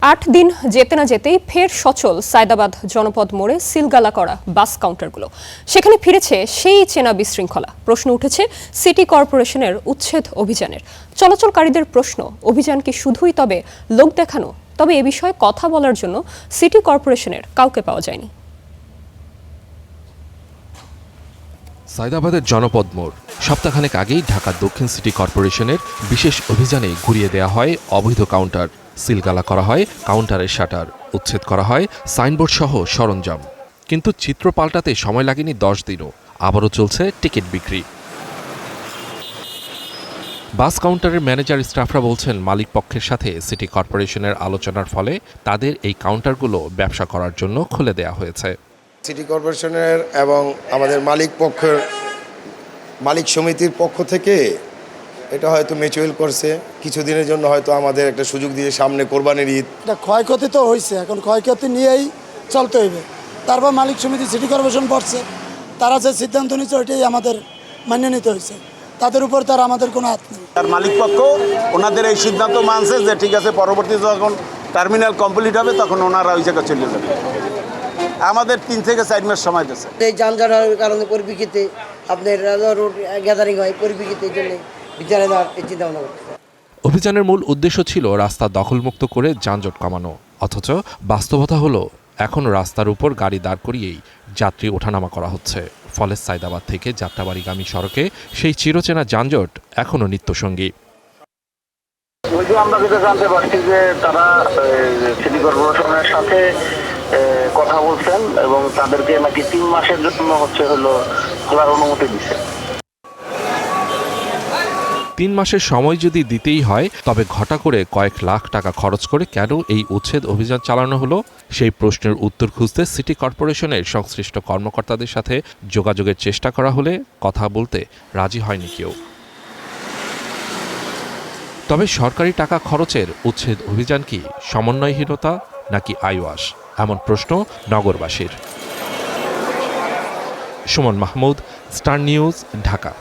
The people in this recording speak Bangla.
8 দিন যেতে না যেতেই ফের সচল সায়দাবাদ জনপদ মোড়ে সিলগালা করা বাস কাউন্টারগুলো। সেখানে ফিরেছে সেই চেনা বিশৃঙ্খলা। প্রশ্ন উঠেছে সিটি কর্পোরেশনের উচ্ছেদ অভিযানের। চলাচলকারীদের প্রশ্ন, অভিযান কি শুধুই তবে লোক দেখানো? তবে এ বিষয়ে কথা বলার জন্য সিটি কর্পোরেশনের কাউকে পাওয়া যায়নি। সায়দাবাদের জনপদ মোড় সপ্তাহখানেক আগেই ঢাকা দক্ষিণ সিটি কর্পোরেশনের বিশেষ অভিযানে ঘুরিয়ে দেওয়া হয় অবৈধ কাউন্টার, সিলগালা করা হয় কাউন্টারের শাটার, উচ্ছেদ করা হয় সাইনবোর্ড সহ সরঞ্জাম। কিন্তু চিত্র পাল্টাতে সময় লাগেনি 10 দিনও। আবারও চলছে টিকিট বিক্রি। বাস কাউন্টারের ম্যানেজার স্টাফরা বলছেন, মালিক পক্ষের সাথে সিটি কর্পোরেশনের আলোচনার ফলে তাদের এই কাউন্টারগুলো ব্যবসা করার জন্য খুলে দেওয়া হয়েছে। সিটি কর্পোরেশনের এবং আমাদের মালিক সমিতির পক্ষ থেকে এটা হয়তো ম্যাচুয়াল করছে, কিছুদিনের জন্য হয়তো আমাদের একটা সুযোগ দিয়ে সামনে কোরবানির ঈদ। এটা ক্ষয়ক্ষতি তো হয়েছে, এখন ক্ষয়ক্ষতি নিয়েই চলতে হইবে। তারপর মালিক সমিতি সিটি কর্পোরেশন পড়ছে, তারা যে সিদ্ধান্ত নিচ্ছে ওইটাই আমাদের মান্য নিতে হয়েছে, তাদের উপর তার আমাদের কোনো হাত নেই। আর মালিক পক্ষ ওনাদের এই সিদ্ধান্ত মানছে যে ঠিক আছে, পরবর্তী যখন টার্মিনাল কমপ্লিট হবে তখন ওনারা ওই জায়গায় চলে যাবে। আমাদের 3 থেকে 4 মাস সময় দিচ্ছে। এই যানজট হওয়ার কারণে পরিপ্রেক্ষিতে আপনার রোড গ্যাদারিং হয়, পরিপ্রেক্ষিতের জন্য বিচারে দেওয়ার চিন্তা ভাবনা করছে। অভিযানের মূল উদ্দেশ্য ছিল রাস্তা দখলমুক্ত করে যানজট কমানো, অথচ বাস্তবতা হলো এখন রাস্তার উপর গাড়ি দাঁড় করিয়েই যাত্রী ওঠানামা করা হচ্ছে। ফলে সায়দাবাদ থেকে যাত্রাবাড়িগামী সড়কে সেই চিরচেনা যানজট এখনও নিত্যসঙ্গী। আমরা যেটা জানতে পারছি যে তারা সিটি কর্পোরেশনের সাথে কথা বলছেন এবং তাদেরকে নাকি 3 মাসের জন্য খোলার অনুমতি দিচ্ছে। 3 মাসের সময় যদি দিতেই হয়, তবে ঘটা করে কয়েক লাখ টাকা খরচ করে কেন এই উচ্ছেদ অভিযান চালানো হলো? সেই প্রশ্নের উত্তর খুঁজতে সিটি কর্পোরেশনের সংশ্লিষ্ট কর্মকর্তাদের সাথে যোগাযোগের চেষ্টা করা হলে কথা বলতে রাজি হয়নি কেউ। তবে সরকারি টাকা খরচের উচ্ছেদ অভিযান কি সমন্বয়হীনতা নাকি আইওয়াশ? এমন প্রশ্ন নগরবাসীর। Suman Mahmud, star news, Dhaka.